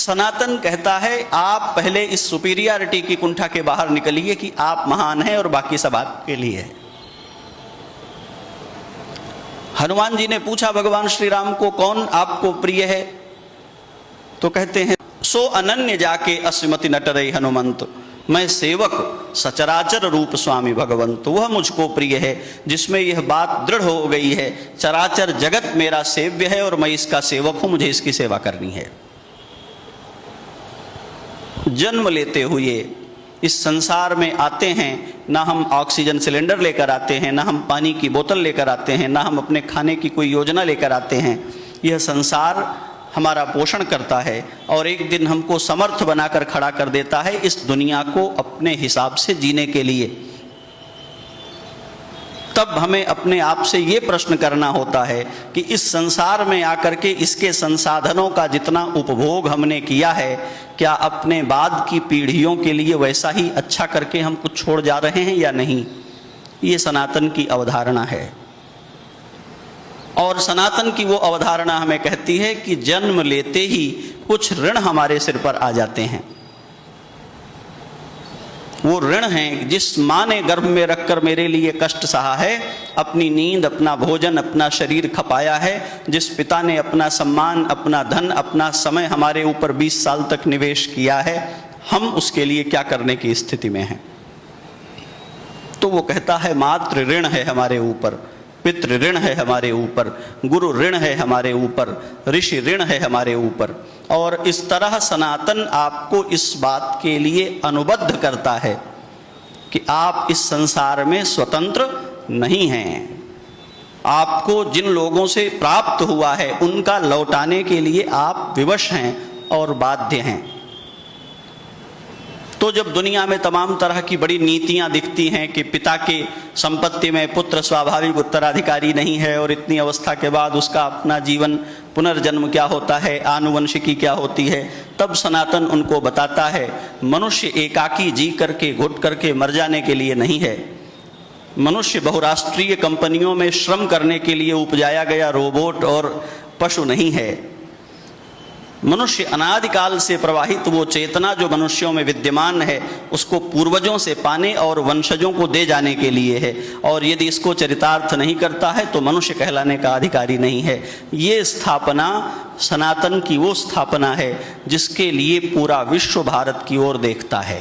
सनातन कहता है आप पहले इस सुपीरियरिटी की कुंठा के बाहर निकलिए कि आप महान हैं और बाकी सब आपके लिए है। हनुमान जी ने पूछा भगवान श्री राम को कौन आपको प्रिय है, तो कहते हैं सो अनन्य जाके अस्मति नटरई हनुमंत, मैं सेवक सचराचर रूप स्वामी भगवंत। वह मुझको प्रिय है जिसमें यह बात दृढ़ हो गई है, चराचर जगत मेरा सेव्य है और मैं इसका सेवक हूं, मुझे इसकी सेवा करनी है। जन्म लेते हुए इस संसार में आते हैं, ना हम ऑक्सीजन सिलेंडर लेकर आते हैं, ना हम पानी की बोतल लेकर आते हैं, ना हम अपने खाने की कोई योजना लेकर आते हैं। यह संसार हमारा पोषण करता है और एक दिन हमको समर्थ बनाकर खड़ा कर देता है इस दुनिया को अपने हिसाब से जीने के लिए। तब हमें अपने आप से ये प्रश्न करना होता है कि इस संसार में आकर के इसके संसाधनों का जितना उपभोग हमने किया है, क्या अपने बाद की पीढ़ियों के लिए वैसा ही अच्छा करके हम कुछ छोड़ जा रहे हैं या नहीं। ये सनातन की अवधारणा है। और सनातन की वो अवधारणा हमें कहती है कि जन्म लेते ही कुछ ऋण हमारे सिर पर आ जाते हैं। वो ऋण हैं जिस माँ ने गर्भ में रखकर मेरे लिए कष्ट सहा है, अपनी नींद, अपना भोजन, अपना शरीर खपाया है, जिस पिता ने अपना सम्मान, अपना धन, अपना समय हमारे ऊपर 20 साल तक निवेश किया है, हम उसके लिए क्या करने की स्थिति में हैं। तो वो कहता है मातृ ऋण है हमारे ऊपर, पितृ ऋण है हमारे ऊपर, गुरु ऋण है हमारे ऊपर, ऋषि ऋण है हमारे ऊपर। और इस तरह सनातन आपको इस बात के लिए अनुबद्ध करता है कि आप इस संसार में स्वतंत्र नहीं हैं। आपको जिन लोगों से प्राप्त हुआ है उनका लौटाने के लिए आप विवश हैं और बाध्य हैं। तो जब दुनिया में तमाम तरह की बड़ी नीतियां दिखती हैं कि पिता की संपत्ति में पुत्र स्वाभाविक उत्तराधिकारी नहीं है और इतनी अवस्था के बाद उसका अपना जीवन पुनर्जन्म क्या होता है, आनुवंशिकी क्या होती है, तब सनातन उनको बताता है मनुष्य एकाकी जी करके घुट करके मर जाने के लिए नहीं है। मनुष्य बहुराष्ट्रीय कंपनियों में श्रम करने के लिए उपजाया गया रोबोट और पशु नहीं है। मनुष्य अनादिकाल से प्रवाहित वो चेतना जो मनुष्यों में विद्यमान है उसको पूर्वजों से पाने और वंशजों को दे जाने के लिए है। और यदि इसको चरितार्थ नहीं करता है तो मनुष्य कहलाने का अधिकारी नहीं है। ये स्थापना सनातन की वो स्थापना है जिसके लिए पूरा विश्व भारत की ओर देखता है।